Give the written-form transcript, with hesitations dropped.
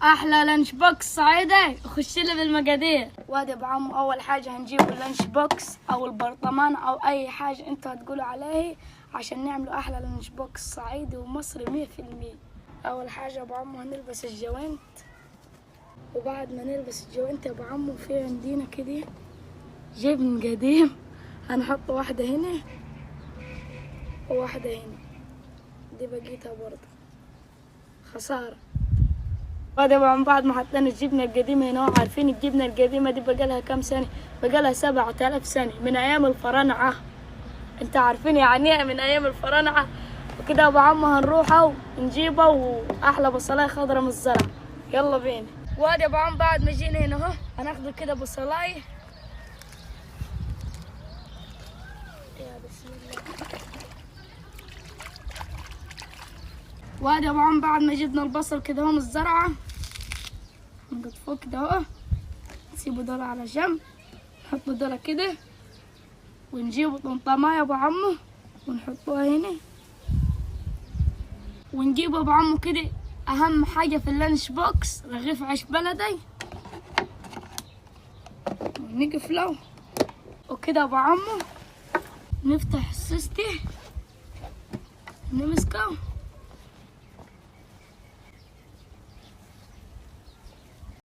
احلى لانش بوكس صعيدي خش لي بالمقادير. وادي ابو عمو اول حاجه هنجيب اللانش بوكس او البرطمان او اي حاجه انتوا هتقولوا عليه عشان نعملوا احلى لانش بوكس صعيدي ومصري 100%. اول حاجه ابو عمو هنلبس الجوانت، وبعد ما نلبس الجوانت يا ابو عمو في عندنا كده جبن قديم هنحط واحده هنا وواحده هنا، دي بقيتها برضه خساره. وادي ابو عمو بعد ما حطينا الجبنه القديمه هنا، عارفين الجبنه القديمه دي بقالها كام سنه؟ بقالها 7000 سنه من ايام الفراعنه. انت عارفين يعني ايه من ايام الفراعنه؟ وكده ابو عمو هنروح نجيبه واحلى بصلايه خضرا من الزرع. يلا بينا. وادي ابو عمو بعد ما جينا هنا اهو هناخد كده بصلايه. يا بسم الله. وادي ابو عمو بعد ما جبنا البصل كده اهو من الزرعه هنقطفوه كده اهو، نسيبه دول على جنب، نحطوا دول كده ونجيبوا طماطمايه يا ابو عمو ونحطوها هنا، ونجيب ابو عمو كده اهم حاجه في اللانش بوكس رغيف عيش بلدي ونقفله. وكده ابو عمو نفتح السيستي نمسكه